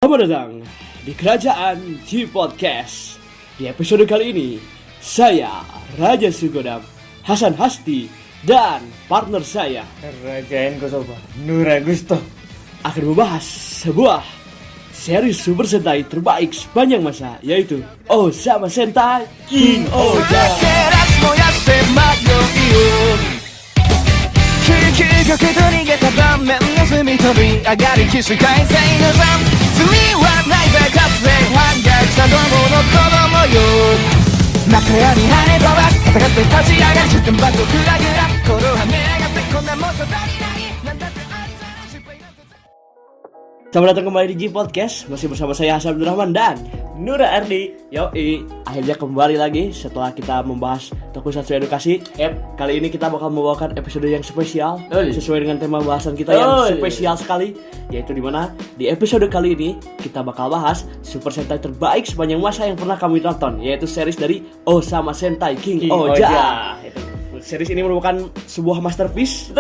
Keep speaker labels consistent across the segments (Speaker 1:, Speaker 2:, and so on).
Speaker 1: Selamat datang di Kerajaan G Podcast. Di episode kali ini, saya Raja Sugodam, Hasan Hasti, dan partner saya
Speaker 2: Kerajaan Kosovo, Nur Agusto,
Speaker 1: akan membahas sebuah seri Super Sentai terbaik sepanjang masa, yaitu Osama Sentai King Oja.
Speaker 2: 究極と逃げた盤面の隅飛び上がり起死回生のジャンプ罪はないぜかつて反逆したどもの子供よ真っ暗に跳ね飛ば戦って立ち上がる10点バットグラグラ心は目上がってこんなもんじゃ足りないなんだってあいつらの失敗なんて
Speaker 1: Selamat datang kembali di G Podcast. Masih bersama saya Hasan Abdurrahman dan
Speaker 2: Nura Ardi.
Speaker 1: Yoi, akhirnya kembali lagi setelah kita membahas Tokusatsu edukasi. Kali ini kita bakal membawakan episode yang spesial sesuai dengan tema bahasan kita yang spesial sekali, yaitu dimana di episode kali ini kita bakal bahas Super Sentai terbaik sepanjang masa yang pernah kami tonton, yaitu series dari Osama Sentai King Oja. Series ini merupakan sebuah masterpiece,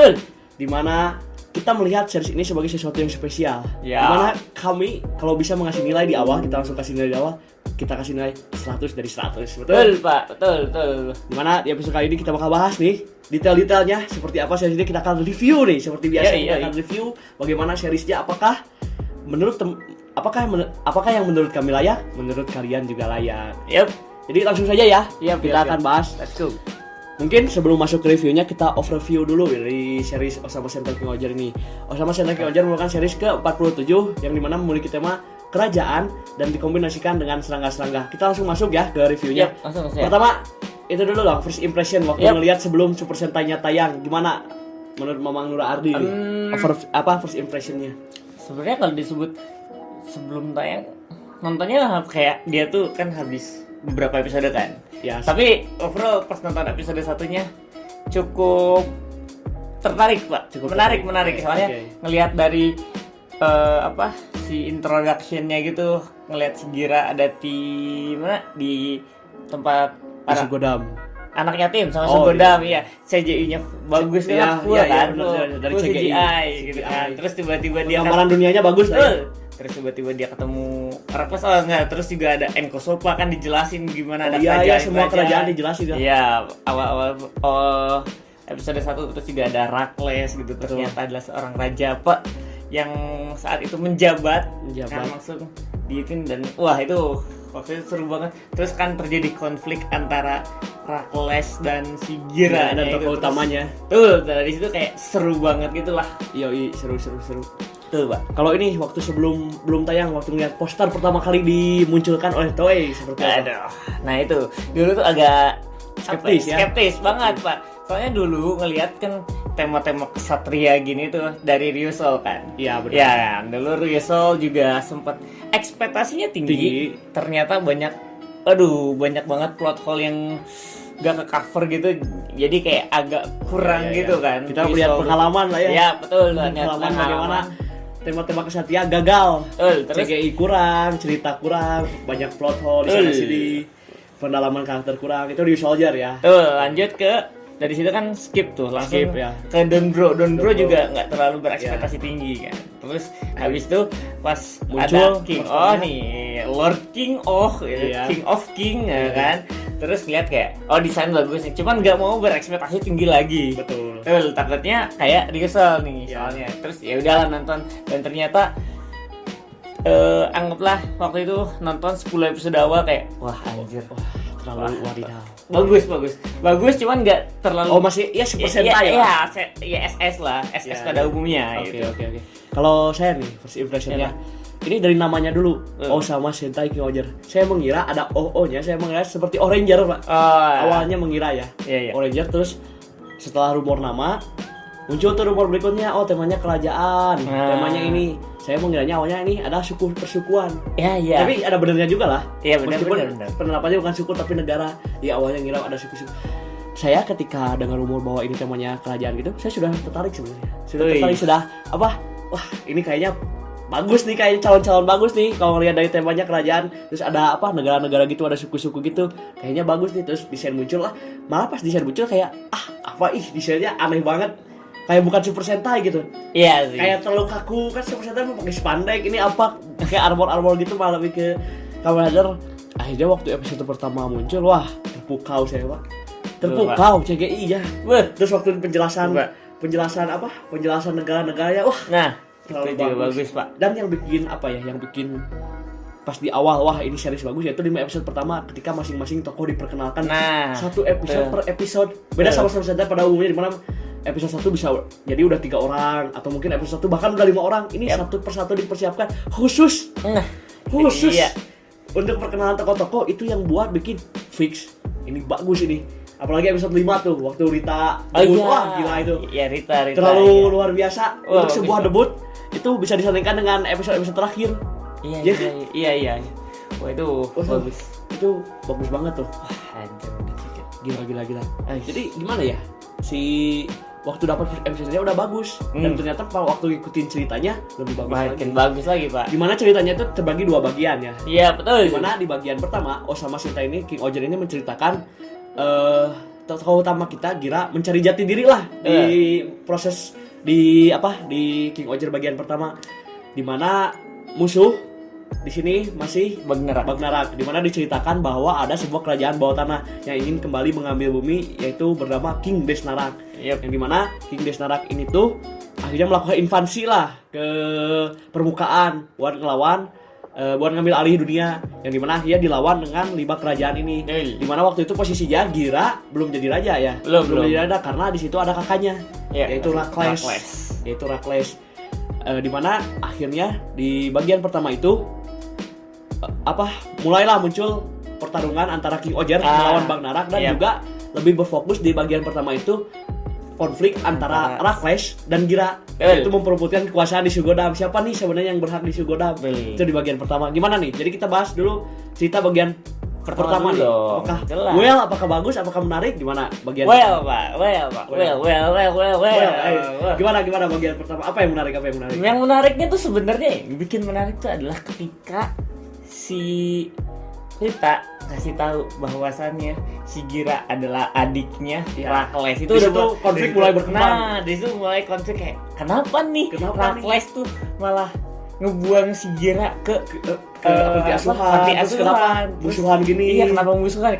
Speaker 1: dimana kita melihat series ini sebagai sesuatu yang spesial. Dimana kami kalau bisa mengasih nilai di awal, kita langsung kasih nilai di awal. Kita kasih nilai 100 dari 100.
Speaker 2: Betul Pak, betul.
Speaker 1: Dimana di episode kali ini kita bakal bahas nih detail-detailnya seperti apa series ini. Kita akan review nih seperti biasa. Kita akan review bagaimana seriesnya, apakah yang menurut kami layak, menurut kalian juga layak. Jadi langsung saja ya. Kita akan bahas.
Speaker 2: Let's go.
Speaker 1: Mungkin sebelum masuk ke reviewnya, kita overview dulu dari series Osama Sentai King Oja ini. Osama Sentai King Oja merupakan series ke-47 yang dimana memiliki tema kerajaan dan dikombinasikan dengan serangga-serangga. Kita langsung masuk ya ke reviewnya.
Speaker 2: Langsung.
Speaker 1: Pertama, itu dulu dong, first impression waktu ngelihat sebelum Super Sentai-nya tayang. Gimana menurut Mamang Nura Ardi nih? First impressionnya?
Speaker 2: Sebenarnya kalau disebut sebelum tayang, nontonnya kayak dia tuh kan habis beberapa episode kan.
Speaker 1: Ya,
Speaker 2: tapi overall pas nonton episode satunya cukup tertarik Pak, menarik soalnya ngelihat dari si introduction-nya gitu, ngelihat si Gira ada di tempat
Speaker 1: Sugodam.
Speaker 2: Anak yatim sama Sugodam, iya. CGI-nya bagus banget,
Speaker 1: dari
Speaker 2: full
Speaker 1: CGI
Speaker 2: gitu kan. Terus tiba-tiba dia
Speaker 1: gambaran dunianya bagus lah.
Speaker 2: Terus tiba-tiba dia ketemu Rakus, terus juga ada Enko Sopa kan dijelasin gimana ada
Speaker 1: kerajaan. Iya, semua kerajaan dijelasin ya.
Speaker 2: Iya, awal episode 1 terus juga ada Rakles gitu. Ternyata adalah seorang raja Pak yang saat itu menjabat. Kan langsung diitin dan wah itu waktu itu seru banget. Terus kan terjadi konflik antara Rakles dan si Gira
Speaker 1: dan tokoh utamanya.
Speaker 2: Dari situ kayak seru banget gitulah.
Speaker 1: Yoi, seru. Tuh Pak, kalau ini waktu belum tayang, waktu ngeliat poster pertama kali dimunculkan oleh Toei seperti apa?
Speaker 2: Nah itu dulu tuh agak skeptis banget Pak. Soalnya dulu ngelihat kan tema-tema kesatria gini tuh dari Ryusou kan. Iya benar. Ya, dulu Ryusou juga sempat ekspektasinya tinggi. Ternyata banyak banget plot hole yang gak ke cover gitu, jadi kayak agak kurang gitu kan.
Speaker 1: Kita lihat pengalaman lah ya.
Speaker 2: Ya betul,
Speaker 1: pengalaman bagaimana tema-tema kesatria gagal. Terus CGI kurang, cerita kurang, banyak plot hole di sana sini, pendalaman karakter kurang. Itu di Soldier ya.
Speaker 2: Lanjut ke dari situ kan skip tuh langsung ke Don Bro juga nggak terlalu berekspektasi tinggi kan. Terus habis itu pas muncul ada King Lord King King of King ya kan. Terus ngeliat kayak desain bagus nih, cuman nggak mau berekspektasi tinggi lagi. Betul. Takutnya kayak Ryusou nih soalnya. Terus ya udahlah nonton dan ternyata anggaplah waktu itu nonton 10 episode awal kayak
Speaker 1: terlalu wadidaw.
Speaker 2: Bagus cuman nggak terlalu.
Speaker 1: Masih Super Sentai
Speaker 2: SS lah, SS pada umumnya.
Speaker 1: Oke. Kalau saya nih first impressionnya, ini dari namanya dulu, Osama Sentai King Oja. Saya mengira ada OO-nya, saya mengira seperti Oranger Pak. Awalnya mengira ya. Oranger, terus setelah rumor nama muncul tuh rumor berikutnya, temanya kerajaan, temanya ini. Saya mengiranya awalnya ini ada suku persukuan.
Speaker 2: Iya.
Speaker 1: Tapi ada benernya juga lah.
Speaker 2: Iya benar.
Speaker 1: Penerapannya bukan suku tapi negara. Ya awalnya ngira ada suku-suku. Saya ketika dengar rumor bahwa ini temanya kerajaan gitu, saya sudah tertarik sebenarnya. Wah, ini kayaknya bagus nih, kayaknya calon-calon bagus nih. Kalau ngelihat dari temanya kerajaan, terus ada negara-negara gitu, ada suku-suku gitu, kayaknya bagus nih. Terus desain muncul lah. Malah pas desain muncul kayak desainnya aneh banget. kayak bukan Super Sentai gitu.
Speaker 2: Iya sih.
Speaker 1: Kayak terlalu kaku kan Super Sentai mau pakai spandek, ini apa kayak armor gitu malah lebih ke Kamen Rider. Akhirnya waktu episode pertama muncul, wah terpukau saya Pak. Terpukau CGI ya. Terus waktu penjelasan negara-negaranya, wah.
Speaker 2: Nah, itu juga bagus Pak.
Speaker 1: Dan yang bikin pas di awal, wah ini series bagus, yaitu 5 episode pertama ketika masing-masing tokoh diperkenalkan satu episode per episode. Beda sama Super Sentai pada umumnya, dimana episode 1 bisa jadi udah 3 orang, atau mungkin episode 1 bahkan udah 5 orang. Ini satu persatu dipersiapkan khusus iya. Untuk perkenalan tokoh-tokoh. Itu yang buat bikin fix ini bagus ini. Apalagi episode 5 tuh, waktu Rita debut, wah gila itu.
Speaker 2: Iya, Rita
Speaker 1: terlalu luar biasa. Untuk sebuah debut itu bisa disandingkan dengan episode terakhir. Iya. Wah itu bagus. Itu bagus banget tuh.
Speaker 2: Wah, anjir.
Speaker 1: Gila. Jadi gimana ya? Si waktu dapat episode-nya udah bagus dan ternyata waktu ngikutin ceritanya lebih bagus
Speaker 2: makin bagus lagi Pak.
Speaker 1: Dimana ceritanya itu terbagi 2 bagian ya.
Speaker 2: Iya betul.
Speaker 1: Dimana di bagian pertama Osama Shinta ini, King Oger ini menceritakan tokoh utama kita Gira mencari jati diri lah di proses di King Oger bagian pertama, dimana musuh di sini masih Bagnarak, di mana diceritakan bahwa ada sebuah kerajaan bawah tanah yang ingin kembali mengambil bumi, yaitu bernama King Desnarak. Yang dimana King Desnarak ini tuh akhirnya melakukan invasi lah ke permukaan buat ngambil alih dunia, yang dimana akhirnya dilawan dengan 5 kerajaan ini. Dimana waktu itu posisinya Gira belum jadi raja ya, belum jadi raja karena di situ ada kakaknya, yaitu Rakles. Dimana akhirnya di bagian pertama itu mulailah muncul pertarungan antara King Oger melawan Bagnarak, dan juga lebih berfokus di bagian pertama itu konflik antara Rakles dan Gira. Itu memperebutkan kekuasaan di Sugodam. Siapa nih sebenarnya yang berhak di Sugodam? Itu di bagian pertama. Gimana nih? Jadi kita bahas dulu cerita bagian pertama nih. Apakah bagus? Apakah menarik? Gimana bagian? Gimana bagian pertama? Apa yang menarik?
Speaker 2: Yang menariknya tuh sebenarnya yang bikin menarik tuh adalah ketika si Rita kasih tahu bahwasannya si Gira adalah adiknya Rakles. Itu udah
Speaker 1: konflik mulai berkembang.
Speaker 2: Nah, di situ mulai konflik kayak kenapa nih Rakles tuh malah ngebuang si Gira ke
Speaker 1: panti asuhan. Kenapa musuhan gini?
Speaker 2: Iya, kenapa musuhan?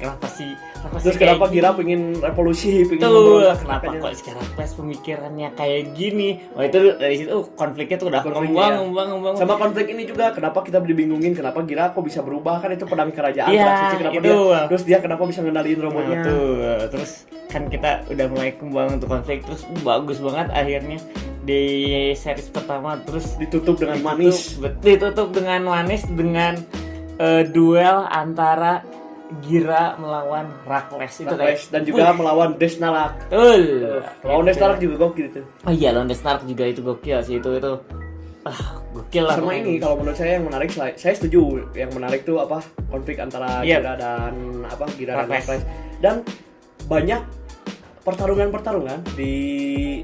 Speaker 2: Kenapa
Speaker 1: Gira pengen revolusi,
Speaker 2: kenapa kok sekarang Rakles pemikirannya kayak gini? Wah, itu dari situ konfliknya tuh udah ngembang.
Speaker 1: Sama konflik ini juga, kenapa kita dibingungin, kenapa Gira kok bisa berubah, kan itu pedang kerajaan terus dia kenapa bisa ngendaliin robotnya.
Speaker 2: Terus kan kita udah mulai kembang untuk konflik, terus bagus banget akhirnya di series pertama, terus
Speaker 1: ditutup dengan manis dengan duel antara Gira melawan Rakles itu dan juga melawan Desnarak. Lawan Desnarak juga gokil itu.
Speaker 2: Oh iya, lawan Desnarak juga itu gokil sih, itu gokil lah.
Speaker 1: Sama ini kalau menurut saya yang menarik, saya setuju yang menarik tuh konflik antara Gira dan Rakles. Dan banyak pertarungan di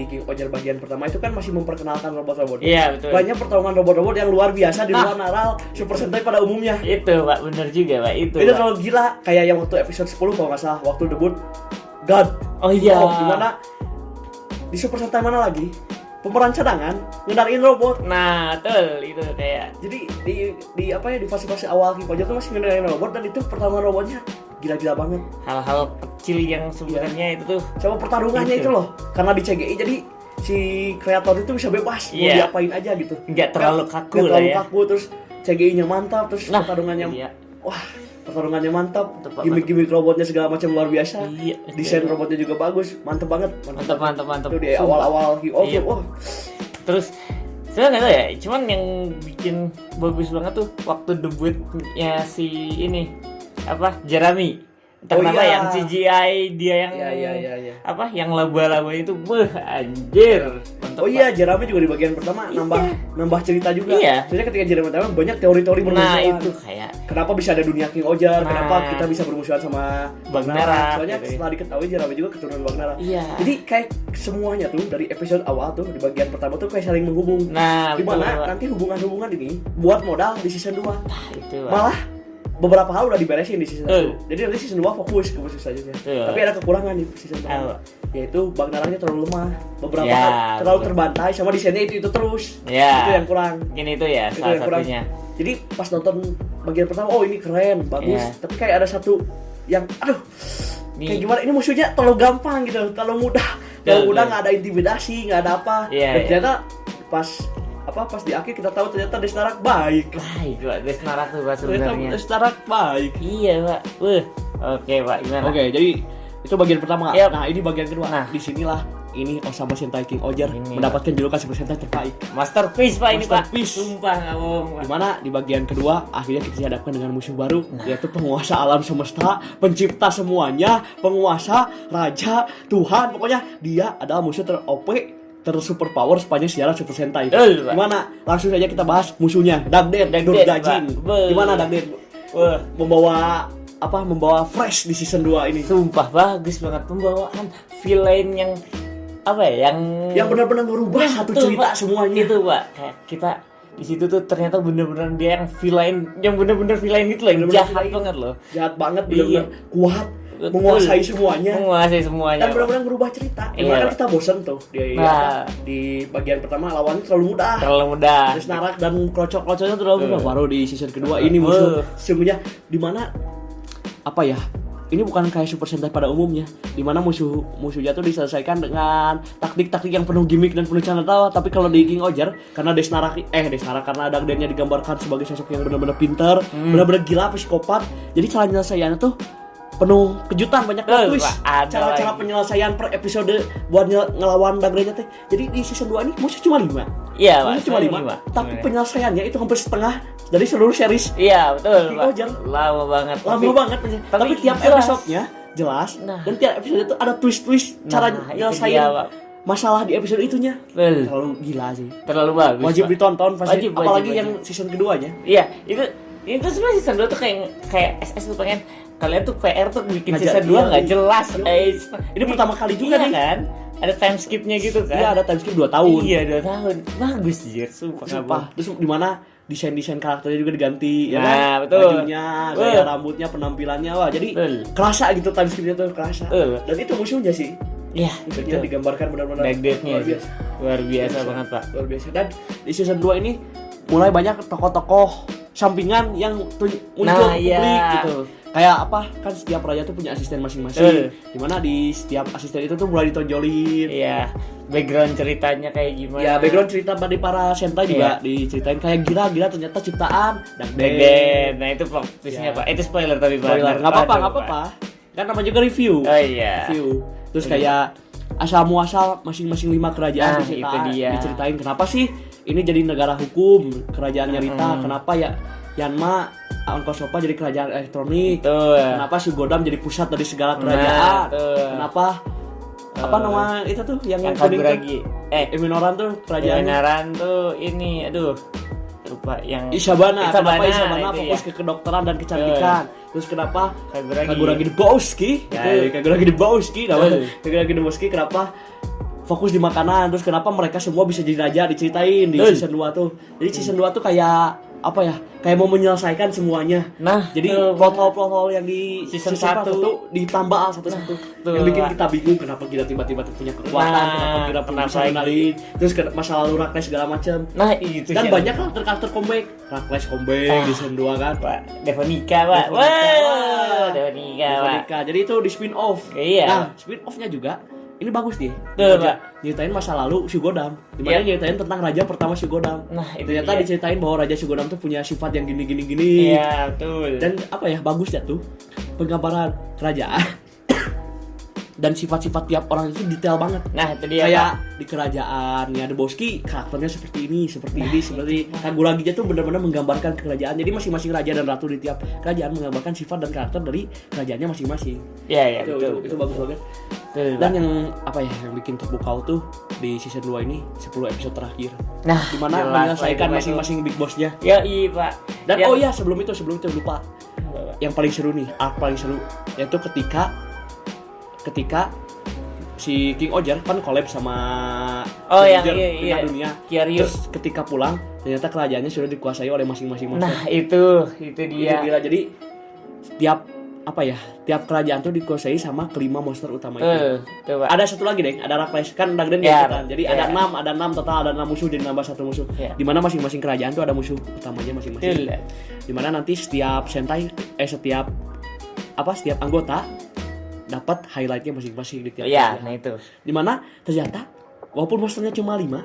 Speaker 1: King Oger bagian pertama itu kan masih memperkenalkan robot-robot.
Speaker 2: Iya, betul.
Speaker 1: Banyak pertarungan robot-robot yang luar biasa di luar naral Super Sentai pada umumnya.
Speaker 2: Itu Pak, bener juga Pak itu.
Speaker 1: Itu kalau gila kayak yang waktu episode 10 kalau nggak salah, waktu debut God.
Speaker 2: Oh iya.
Speaker 1: Dimana di Super Sentai mana lagi? Pemeran cadangan ngendaliin robot.
Speaker 2: Nah, betul itu kayak.
Speaker 1: Jadi di fase-fase awal King Oger tuh masih ngendaliin robot, dan itu pertarungan robotnya gila-gila banget.
Speaker 2: Hal-hal kecil yang sebenarnya itu tuh
Speaker 1: sama pertarungannya itu loh, karena di CGI jadi si kreator itu bisa bebas mau diapain aja gitu,
Speaker 2: nggak terlalu kaku lah ya.
Speaker 1: Terus CGI-nya mantap, terus pertarungannya pertarungannya mantap, gimmick robotnya segala macam luar biasa. Desain robotnya juga bagus, mantap banget. Itu di awal-awal wah.
Speaker 2: Terus saya nggak tahu ya, cuman yang bikin bagus banget tuh waktu debutnya si ini Jeremy. Kenapa yang CGI dia yang yang laba-laba itu anjir.
Speaker 1: Mantap, Jeremy juga di bagian pertama nambah cerita juga. Soalnya ketika Jeremy pertama banyak teori-teori bermunculan.
Speaker 2: Nah, itu kayak
Speaker 1: kenapa bisa ada dunia King Oger, kenapa kita bisa bermusuhan sama
Speaker 2: Bagnarak.
Speaker 1: Soalnya setelah diketahui Jeremy juga keturunan Bagnarak. Jadi kayak semuanya tuh dari episode awal tuh di bagian pertama tuh kayak saling menghubung.
Speaker 2: Nah,
Speaker 1: dimana nanti hubungan-hubungan ini buat modal di season 2.
Speaker 2: Itu
Speaker 1: malah beberapa hal udah diberesin di season 1. Jadi nanti season 2 fokus ke musuh saja. Tapi ada kekurangan di season 1. Yaitu Bagnarangnya terlalu lemah. Beberapa hal terlalu terbantai sama desainnya itu terus. Itu yang kurang.
Speaker 2: Mungkin itu ya
Speaker 1: itu
Speaker 2: salah
Speaker 1: yang kurang.
Speaker 2: satunya.
Speaker 1: Jadi pas nonton bagian pertama, oh ini keren, bagus. Tapi kayak ada satu yang kayak gimana, ini musuhnya terlalu gampang gitu, terlalu mudah. Terlalu mudah, nggak ada intimidasi, nggak ada apa. Dan ternyata pas di akhir kita tahu ternyata Destarak baik.
Speaker 2: Pak, Destarak tuh Pak sebenarnya.
Speaker 1: Destarak baik.
Speaker 2: Iya, Pak. Oke, Pak, gimana?
Speaker 1: Oke, jadi itu bagian pertama. Nah, ini bagian kedua.
Speaker 2: Nah,
Speaker 1: disinilah ini Osama Sentai King Oger mendapatkan julukan Super Sentai terbaik.
Speaker 2: Masterpiece, Pak, ini, Pak.
Speaker 1: Masterpiece.
Speaker 2: Sumpah nggak bohong, Pak.
Speaker 1: Dimana di bagian kedua akhirnya kita dihadapkan dengan musuh baru, yaitu penguasa alam semesta, pencipta semuanya, penguasa, raja, Tuhan. Pokoknya dia adalah musuh ter-OP, ter-super power sepanjang sejarah Super Sentai. Gimana? Langsung saja kita bahas musuhnya. Dagden Durgajin. Gimana Dagden? Membawa fresh di season 2 ini.
Speaker 2: Sumpah bagus banget pembawaan villain yang yang
Speaker 1: benar-benar merubah satu cerita, Pak. Semuanya.
Speaker 2: Itu, Pak. Kayak kita di situ tuh ternyata benar-benar dia yang benar-benar villain gitu loh, yang jahat banget loh.
Speaker 1: Jahat banget, benar-benar kuat. Menguasai semuanya. Dan benar-benar merubah cerita. Kan kita bosan tuh di bagian pertama lawannya terlalu mudah. Terus narak dan krocok-krocoknya terlalu mudah. Baru di season kedua ini musuh sesungguhnya dimana ini bukan kayak Super Sentai pada umumnya, dimana musuhnya tuh diselesaikan dengan taktik-taktik yang penuh gimmick dan penuh canda tawa. Tapi kalau di King Oger, karena Destarak karena Dagdennya digambarkan sebagai sosok yang benar-benar pintar, benar-benar gila, psikopat. Jadi cara penyelesaiannya tuh penuh kejutan, banyak plot twist. Cara penyelesaian per episode buat ngelawan Dagdennya teh. Jadi di season 2 ini musuh cuma 5.
Speaker 2: Iya,
Speaker 1: musuh cuma 5. Tapi penyelesaiannya itu hampir setengah dari seluruh series.
Speaker 2: Iya, betul,
Speaker 1: King Oger.
Speaker 2: Lama banget.
Speaker 1: Tapi tiap episodenya jelas. Dan tiap episode itu ada twist-twist cara nyelesain masalah di episode itunya. Terlalu gila sih.
Speaker 2: Terlalu bagus.
Speaker 1: Wajib ditonton pasti. Apalagi yang season keduanya.
Speaker 2: Iya, itu sebenarnya season 2 tuh kayak SS tuh pengen kalian tuh PR tuh bikin season 2 nggak jelas.
Speaker 1: Ini pertama kali juga nih
Speaker 2: kan. Ada time skipnya gitu kan.
Speaker 1: Iya, ada time skip 2 tahun.
Speaker 2: Iya, 2 tahun. Bagus jir, sumpah.
Speaker 1: Terus di mana desain karakternya juga diganti, ya
Speaker 2: kan? Betul.
Speaker 1: Bajunya, gaya rambutnya, penampilannya, wah jadi kerasa gitu time skipnya tuh kerasa. Dan itu musuhnya sih.
Speaker 2: Iya,
Speaker 1: musuhnya digambarkan benar-benar
Speaker 2: luar biasa banget, Pak.
Speaker 1: Luar biasa. Dan di season 2 ini mulai banyak tokoh-tokoh sampingan yang muncul publik gitu. Kayak kan setiap raja tuh punya asisten masing-masing. Dimana di setiap asisten itu tuh mulai ditonjolin.
Speaker 2: Iya. Background ceritanya kayak gimana?
Speaker 1: Ya, background cerita dari para sentai juga diceritain kayak gila ternyata ciptaan
Speaker 2: Dagden. Nah, itu plot twistnya, Pak. Itu spoiler tapi, Pak.
Speaker 1: Enggak apa-apa. Kan nama juga review.
Speaker 2: Oh iya.
Speaker 1: Review. Terus kayak asal-muasal masing-masing 5 kerajaan diceritain kenapa sih ini jadi negara hukum, kerajaan Narita, kenapa ya Yanma Onkosopa jadi kerajaan elektronik, kenapa Shugodam jadi pusat dari segala kerajaan, kenapa nama itu tuh yang
Speaker 2: Kaguragi
Speaker 1: Minoran tuh kerajaan
Speaker 2: Minoran tuh ini lupa yang
Speaker 1: Isabana kenapa Isabana fokus ke kedokteran dan kecantikan. Terus kenapa Kaguragi Debowski Kaguragi Debowski kenapa fokus di makanan. Terus kenapa mereka semua bisa jadi raja, diceritain di season 2 tuh. Jadi season 2 tuh kayak kayak mau menyelesaikan semuanya. Jadi plot-hole yang di season 1 ditambah satu-satu. Yang bikin kita bingung kenapa kita tiba-tiba punya kekuatan, kenapa kita bisa kenalin, terus masalah lalu Rakles segala macam.
Speaker 2: Itu
Speaker 1: dan banyak karakter comeback. Rakles comeback di season 2 kan, Pak.
Speaker 2: Devonika, Pak. Devonika.
Speaker 1: Jadi itu di spin off. Nah, spin off-nya juga ini bagus nih. Nyeritain masa lalu Shugodam. Dimana nyeritain tentang raja pertama Shugodam. Ternyata diceritain bahwa raja Shugodam tuh punya sifat yang gini.
Speaker 2: Iya, betul.
Speaker 1: Dan bagusnya tuh penggambaran kerajaan. Dan sifat-sifat tiap orang itu detail banget.
Speaker 2: Nah, itu dia.
Speaker 1: Kayak di kerajaan ya Debowski karakternya seperti ini, seperti Kaguragi tuh benar-benar menggambarkan kerajaan. Jadi masing-masing raja dan ratu di tiap kerajaan menggambarkan sifat dan karakter dari kerajaannya masing-masing.
Speaker 2: Iya,
Speaker 1: itu bagus banget. Dan yang yang bikin terpukau tuh di season 2 ini 10 episode terakhir.
Speaker 2: Nah,
Speaker 1: dimana menyelesaikan masing-masing big bossnya.
Speaker 2: Iya, Pak.
Speaker 1: Dan sebelum itu lupa. Yang paling seru nih, arc paling seru yaitu ketika si King Oger kan collab sama dunia. Terus ketika pulang ternyata kerajaannya sudah dikuasai oleh masing-masing monster.
Speaker 2: Nah, itu dia.
Speaker 1: Itu gila. Jadi tiap kerajaan tuh dikuasai sama kelima monster utama itu.
Speaker 2: Coba.
Speaker 1: Ada satu lagi deh, ada Rakles kan Dagden
Speaker 2: Ya,
Speaker 1: kan. Jadi ada 6 total, ada 6 musuh jadi nambah 1 musuh. Di mana masing-masing kerajaan tuh ada musuh utamanya masing-masing. Di mana nanti setiap anggota dapat highlightnya masing-masing di tiap.
Speaker 2: Iya, nah itu.
Speaker 1: Di mana ternyata walaupun monsternya cuma 6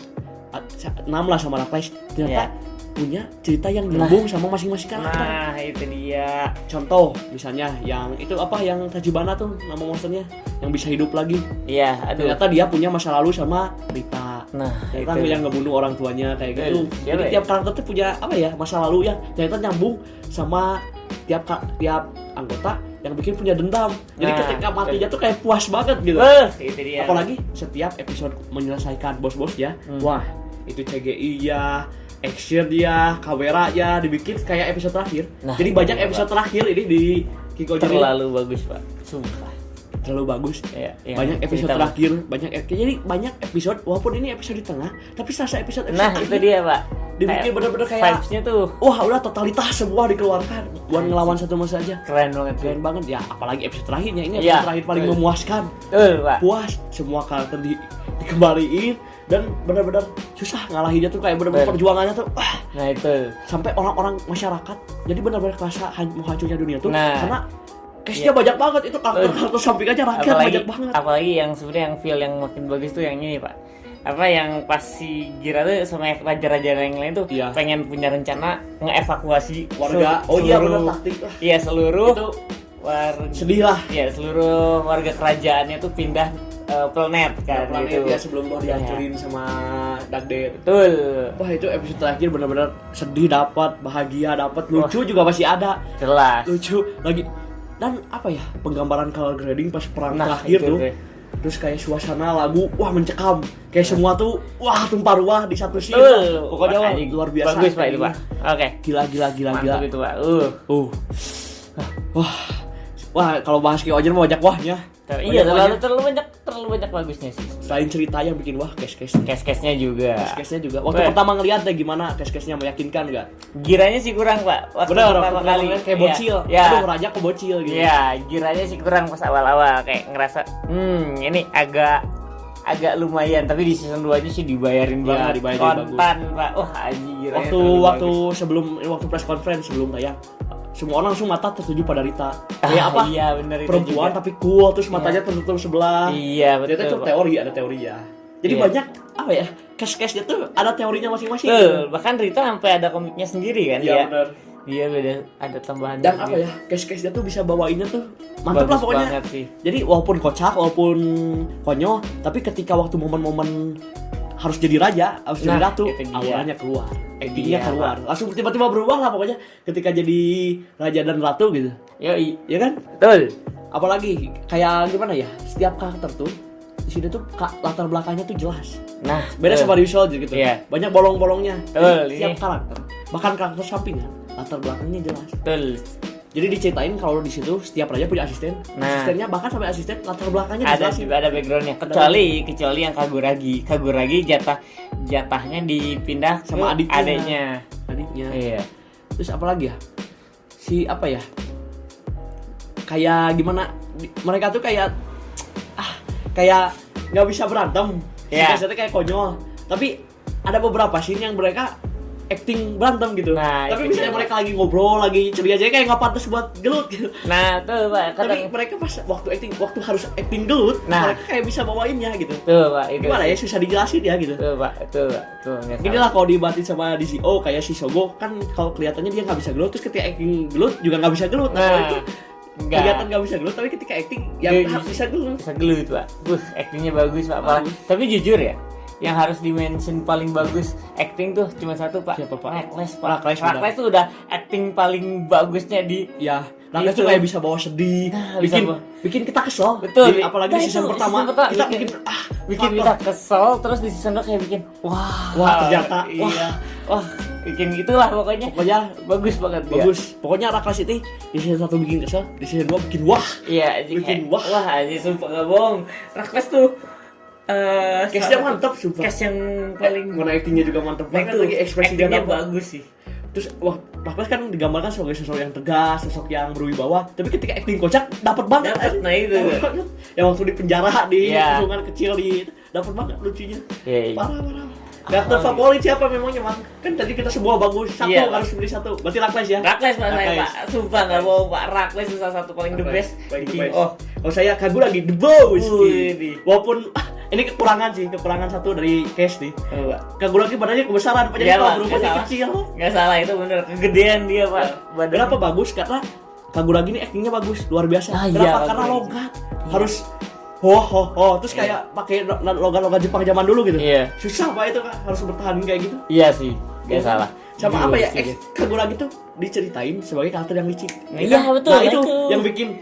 Speaker 1: lah sama Rakles, ternyata punya cerita yang nyambung sama masing-masing karakter.
Speaker 2: Nah, itu dia.
Speaker 1: Contoh misalnya yang Tachibana tuh nama monsternya yang bisa hidup lagi.
Speaker 2: Iya,
Speaker 1: ternyata dia punya masa lalu sama Rita.
Speaker 2: Nah,
Speaker 1: ternyata yang ngebunuh orang tuanya kayak gitu. Jadi tiap karakter tuh punya masa lalu yang ternyata nyambung sama tiap anggota yang bikin punya dendam. Jadi ketika matinya tuh kayak puas banget gitu.
Speaker 2: Itu dia.
Speaker 1: Apalagi setiap episode menyelesaikan bos-bosnya. Wah, itu CGI ya, action dia, kamera ya, dibikin kayak episode terakhir. Jadi banyak episode terakhir ini di Kikoji
Speaker 2: terlalu bagus, Pak. Sumpah.
Speaker 1: Terlalu bagus.
Speaker 2: Banyak
Speaker 1: episode terakhir, jadi banyak episode walaupun ini episode di tengah, tapi serasa episode
Speaker 2: Nah,
Speaker 1: akhir,
Speaker 2: itu dia, Pak.
Speaker 1: Dibikin bener-bener kayak
Speaker 2: vibes-nya tuh.
Speaker 1: Wah, udah totalitas semua dikeluarkan buat ngelawan satu musuh aja.
Speaker 2: Keren banget
Speaker 1: ya, apalagi episode terakhirnya ini episode terakhir paling memuaskan.
Speaker 2: Pak.
Speaker 1: Puas, semua karakter dikembaliin dan benar-benar susah ngalahinnya tuh kayak benar-benar perjuangannya tuh.
Speaker 2: Nah, itu.
Speaker 1: Sampai orang-orang masyarakat jadi benar-benar kerasa mau hancurnya dunia tuh karena case-nya banyak banget itu karakter samping aja rakyat banyak banget.
Speaker 2: Apalagi yang sebenarnya yang feel yang makin bagus tuh yang ini, Pak. Yang pas si Gira tuh sama raja-raja yang lain tuh pengen punya rencana ngeevakuasi
Speaker 1: warga. Benar taktik lah.
Speaker 2: Iya, seluruh
Speaker 1: itu
Speaker 2: warga.
Speaker 1: Sedih lah.
Speaker 2: Iya, seluruh warga kerajaannya tuh pindah planet kan
Speaker 1: gitu. Ya sebelum gua dihancurin sama Dagden.
Speaker 2: Betul.
Speaker 1: Wah, itu episode terakhir benar-benar sedih dapat, bahagia dapat, lucu juga masih ada.
Speaker 2: Jelas.
Speaker 1: Lucu lagi. Dan penggambaran color grading pas perang terakhir tuh. Terus kayak suasana lagu mencekam. Kayak semua tuh tumpah ruah di satu scene. Pokoknya luar biasa.
Speaker 2: Bagus, Pak, itu, Pak. Oke.
Speaker 1: Gila.
Speaker 2: Mantap itu, Pak.
Speaker 1: Wah, kalau bahas Kyogen mah banyak wahnya.
Speaker 2: Iya, terlalu banyak bagusnya sih.
Speaker 1: Selain cerita yang bikin
Speaker 2: case-nya juga.
Speaker 1: Waktu pertama ngeliat gimana case-nya meyakinkan enggak?
Speaker 2: Giranya sih kurang, Pak. Waktu pertama kali
Speaker 1: kayak bocil. Aduh, raja ke bocil gitu.
Speaker 2: Iya, giranya sih kurang pas awal-awal kayak ngerasa ini agak lumayan, tapi di season 2-nya sih dibayarin banget. Kontan, Pak. Giranya.
Speaker 1: Waktu press conference sebelum tayang, semua orang langsung mata tertuju pada Rita. Kayak
Speaker 2: Iya, bener,
Speaker 1: perempuan tapi cool, terus matanya tertutup sebelah.
Speaker 2: Iya, betul.
Speaker 1: Ternyata itu ada teori ya. Jadi banyak case-case-nya tuh ada teorinya masing-masing.
Speaker 2: Bahkan Rita sampai ada komiknya sendiri kan.
Speaker 1: Iya, benar.
Speaker 2: Dia beda ada tambahan.
Speaker 1: Dan case-case-nya tuh bisa bawainnya tuh mantep lah pokoknya. Jadi walaupun kocak, walaupun konyol, tapi ketika waktu momen-momen harus jadi raja, harus jadi ratu, auranya keluar, actingnya keluar, langsung tiba-tiba berubah lah pokoknya ketika jadi raja dan ratu gitu. Iya kan?
Speaker 2: Betul.
Speaker 1: Apalagi kayak gimana ya, setiap karakter tuh di sini tuh latar belakangnya tuh jelas.
Speaker 2: Nah,
Speaker 1: beda sama di Soldier gitu. Banyak bolong-bolongnya. Setiap karakter, bahkan karakter sampingan, latar belakangnya jelas.
Speaker 2: Betul.
Speaker 1: Jadi diceritain kalau di situ setiap raja punya asisten. Asistennya bahkan sampai asisten latar belakangnya
Speaker 2: ada backgroundnya. Kecuali yang Kaguragi jatahnya dipindah
Speaker 1: sama
Speaker 2: adiknya. Iya.
Speaker 1: Terus apalagi ya? Kayak gimana? Mereka tuh kayak nggak bisa berantem. Biasanya kayak konyol. Tapi ada beberapa scene yang mereka acting berantem gitu. Tapi misalnya mereka lagi ngobrol, lagi ceria aja kayak nggak pantas buat gelut gitu.
Speaker 2: Nah, tuh, Pak.
Speaker 1: Tapi mereka pas waktu harus acting gelut, mereka kayak bisa bawainnya gitu.
Speaker 2: Tuh, Pak.
Speaker 1: Gimana ya, susah dijelasin ya gitu.
Speaker 2: Tuh, Pak. Tuh.
Speaker 1: Inilah kalau dibatin sama DCO kayak si Sogo kan kalau kelihatannya dia nggak bisa gelut, terus ketika acting gelut juga nggak bisa gelut. Itu kelihatan nggak bisa gelut, tapi ketika acting yang bisa gelut.
Speaker 2: Bisa gelut, Pak. Actingnya bagus, Pak. Tapi jujur ya, yang harus dimention paling bagus acting tuh cuma satu, Pak.
Speaker 1: Siapa, Pak?
Speaker 2: Rakles tuh udah acting paling bagusnya di
Speaker 1: Rakles tuh kayak bisa bawa sedih, bikin kita kesel.
Speaker 2: Betul.
Speaker 1: Apalagi di season pertama kita
Speaker 2: bikin kita kesel, terus di season 2 kayak bikin wah
Speaker 1: ternyata
Speaker 2: bikin gitulah pokoknya bagus banget dia.
Speaker 1: Pokoknya Rakles itu di season 1 bikin kesel, di season 2 bikin wah.
Speaker 2: Iya, bikin wah aja sumpah enggak bohong. Rakles tuh
Speaker 1: case-nya mantap sumpah.
Speaker 2: Case yang paling
Speaker 1: mana actingnya juga mantap banget, lagi ekspresinya
Speaker 2: bagus sih.
Speaker 1: Terus Rakles kan digambarkan sebagai sosok yang tegas, sosok yang berwibawa, tapi ketika acting kocak dapat banget.
Speaker 2: Nah itu.
Speaker 1: Yang waktu di penjara di kurungan kecil dapat banget lucunya. Parah. Karakter favorit siapa memangnya, Mang? Kan tadi kita semua bagus, harus beli satu. Berarti Rakles ya?
Speaker 2: Rakles Pak, saya Pak. Sumpah enggak bohong Pak, Rakles itu salah satu paling the best.
Speaker 1: Kalau saya Kaguragi the best. Walaupun ini kekurangan satu dari case nih. Kaguragi badannya kebesaran, Pak. Jadi kalau berubahnya kecil.
Speaker 2: Enggak salah, itu bener. Kegedean dia, Pak.
Speaker 1: Badannya. Kenapa bagus? Karena Kaguragi ini actingnya bagus, luar biasa. Kenapa? Karena logat. Harus terus kayak pakai logat-logat Jepang zaman dulu gitu. Susah Pak itu kan, harus bertahan kayak gitu.
Speaker 2: Iya sih, nggak salah.
Speaker 1: Sama apa ya? Kaguragi tuh diceritain sebagai karakter yang licik.
Speaker 2: Iya betul.
Speaker 1: Nah itu yang bikin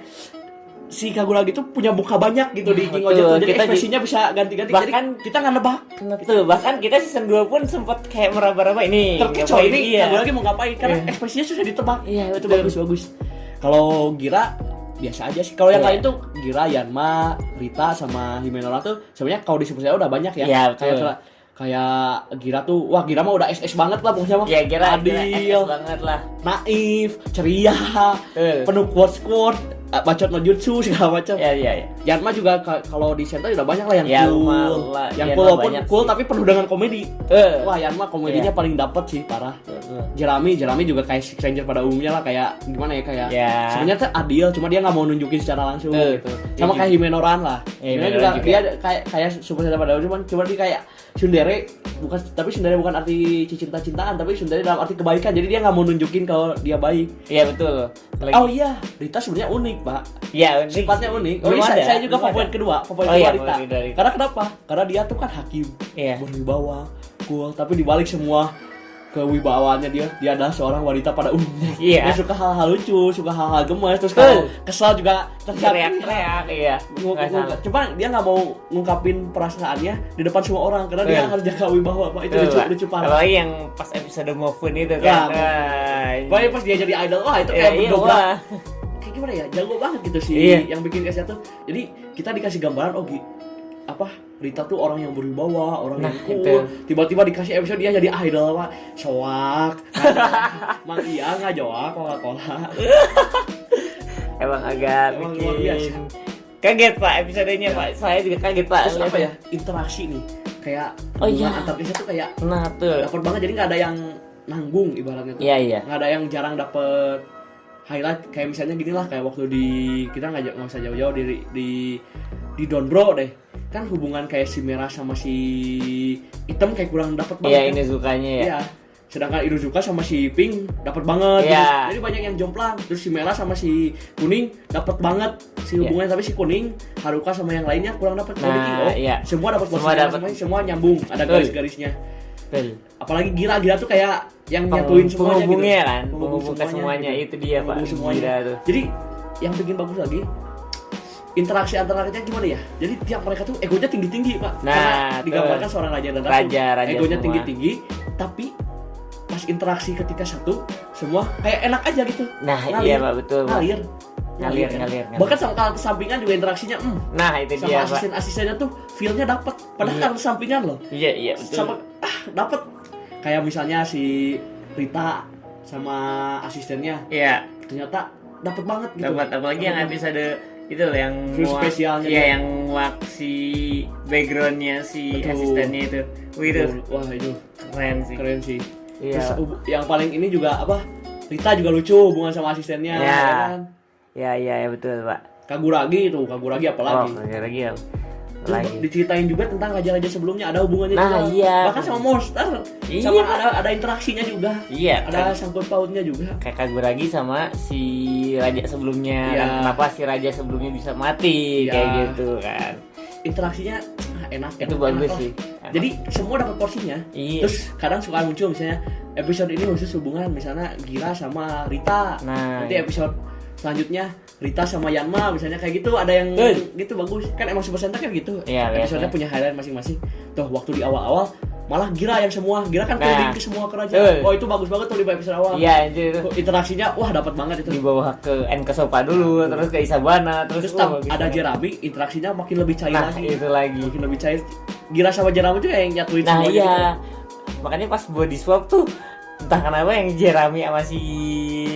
Speaker 1: si Kaguragi tuh punya muka banyak gitu di King Oja tuh. Jadi ekspresinya bisa ganti-ganti.
Speaker 2: Bahkan
Speaker 1: jadi kita nggak nebak.
Speaker 2: Betul. Bahkan kita season 2 pun sempat kayak meraba-raba ini.
Speaker 1: Terkecoh ini Kaguragi mau ngapain? Karena ekspresinya sudah ditebak.
Speaker 2: Iya
Speaker 1: itu bagus. Kalau Gira biasa aja sih. Kalau yang lain tuh Gira, Yanma, Rita sama Himenora tuh sebenarnya kalau disebut saya udah banyak ya.
Speaker 2: Iya,
Speaker 1: kayak Gira tuh, wah Gira mah udah SS banget lah pokoknya mah.
Speaker 2: Iya, Gira
Speaker 1: adil
Speaker 2: banget lah.
Speaker 1: Naif, ceria, penuh quote, bacot no jutsu segala macam.
Speaker 2: Iya.
Speaker 1: Yanma juga kalau di Sentai udah banyak lah yang cool. Yang cool walaupun cool tapi penuh dengan komedi. Wah, Yanma komedinya paling dapet sih, parah. Jerami juga kayak Six Ranger pada umumnya lah, kayak gimana ya, kayak sebenarnya tuh adil, cuma dia nggak mau nunjukin secara langsung gitu. Sama kayak Himenoran lah. Himenoran juga dia kayak Super Sentai pada umumnya, cuma dia kayak tsundere, bukan arti cinta-cintaan, tapi tsundere dalam arti kebaikan. Jadi dia nggak mau nunjukin kalau dia baik.
Speaker 2: Iya betul.
Speaker 1: Oh iya, Rita sebenarnya unik, Pak.
Speaker 2: Iya,
Speaker 1: sifatnya unik. Saya juga favorit kedua Rita. Karena kenapa? Karena dia tuh kan hakim, berwibawa, cool, tapi dibalik semua kewibawaannya dia adalah seorang wanita pada umumnya. Dia suka hal-hal lucu, suka hal-hal gemes, terus kalau kesal juga
Speaker 2: teriak-teriak.
Speaker 1: Cuma dia nggak mau ngungkapin perasaannya di depan semua orang karena dia harus jaga wibawa, Pak. Itu lucu parah.
Speaker 2: Apalagi yang pas episode Mofun itu kan.
Speaker 1: Pokoknya pas dia jadi idol, wah itu kayak berdobrak. Kayak gimana ya? Jago banget gitu sih yang bikin kasih tuh. Jadi kita dikasih gambaran Rita tuh orang yang berwibawa, orang yang cool. Tiba-tiba dikasih episode dia jadi idol, Pak. Soak. Mang iya enggak jawab Coca-Cola.
Speaker 2: Emang agak bikin kaget, Pak, episodenya, Pak. Saya juga kaget, Pak.
Speaker 1: Terus apa ya? Interaksi nih. Kayak antar desa tuh kayak dapat banget, jadi enggak ada yang nanggung ibaratnya tuh.
Speaker 2: Iya.
Speaker 1: Enggak ada yang jarang dapet highlight, kayak misalnya gini lah, kayak waktu kita nggak usah jauh-jauh di Donbro deh, kan hubungan kayak si merah sama si hitam kayak kurang dapet banget.
Speaker 2: Iya, ini sukanya ya.
Speaker 1: Iya. Sedangkan Inuzuka sama si pink dapet banget.
Speaker 2: Iya.
Speaker 1: Gitu. Jadi banyak yang jomplang. Terus si merah sama si kuning dapet banget si hubungannya, tapi si kuning Haruka sama yang lainnya kurang dapet. Semua dapet posisi, semua nyambung, ada garis-garisnya. Apalagi Gira tuh kayak yang nyatuin semuanya gitu.
Speaker 2: Penghubung ke semuanya gitu. Itu dia, Pak.
Speaker 1: Semuanya. Jadi yang bikin bagus lagi interaksi antara mereka gimana ya? Jadi tiap mereka tuh egonya tinggi-tinggi, Pak. Karena digambarkan seorang raja dan ratu. Egonya tinggi-tinggi, tapi pas interaksi ketika satu, semua kayak enak aja gitu.
Speaker 2: Iya, Pak, betul.
Speaker 1: Ngalir. Bahkan sama karakter sampingan juga interaksinya
Speaker 2: itu
Speaker 1: sama dia, sama asisten-asistennya tuh feel-nya dapat. Padahal karakter sampingan loh.
Speaker 2: Iya, betul.
Speaker 1: Sama dapat. Kayak misalnya si Rita sama asistennya.
Speaker 2: Iya.
Speaker 1: Ternyata dapat banget gitu.
Speaker 2: Dapat, apalagi yang episode itu loh yang
Speaker 1: spesialnya.
Speaker 2: Iya, yang si backgroundnya si asistennya itu.
Speaker 1: Wah, itu keren sih.
Speaker 2: Iya.
Speaker 1: Terus yang paling ini juga Rita juga lucu hubungan sama asistennya.
Speaker 2: Iya, betul, Pak.
Speaker 1: Kaguragi apalagi?
Speaker 2: Kaguragi ya.
Speaker 1: Terus diceritain juga tentang raja-raja sebelumnya, ada hubungannya juga.
Speaker 2: Iya.
Speaker 1: Bahkan sama monster. Sama ada interaksinya juga.
Speaker 2: Iya.
Speaker 1: Ada sangkut pautnya juga.
Speaker 2: Kayak Kaguragi sama si raja sebelumnya. Dan kenapa si raja sebelumnya bisa mati kayak gitu kan.
Speaker 1: Interaksinya enak.
Speaker 2: Itu bagus sih.
Speaker 1: Jadi semua dapat porsinya.
Speaker 2: Iya.
Speaker 1: Terus kadang suka muncul misalnya episode ini khusus hubungan misalnya Gira sama Rita. Nanti episode selanjutnya Rita sama Yanma misalnya kayak gitu, ada yang gitu bagus. Kan emang Super Sentai kan gitu. Episode-nya punya highlight masing-masing. Tuh waktu di awal-awal malah Gira yang semua. Gira kan keliling ke semua kerajaan. Itu bagus banget tuh di episode awal.
Speaker 2: Iya, itu.
Speaker 1: Interaksinya dapat banget itu.
Speaker 2: Dibawa ke Enkasopa dulu, terus ke Isabana, terus
Speaker 1: ada Jerami, interaksinya makin lebih cair lagi.
Speaker 2: Itu lagi.
Speaker 1: Makin lebih cair. Gira sama Jerami tuh kayak yang nyatuin semuanya.
Speaker 2: Iya. Makanya pas body swap tuh entah kenapa yang Jeremy sama si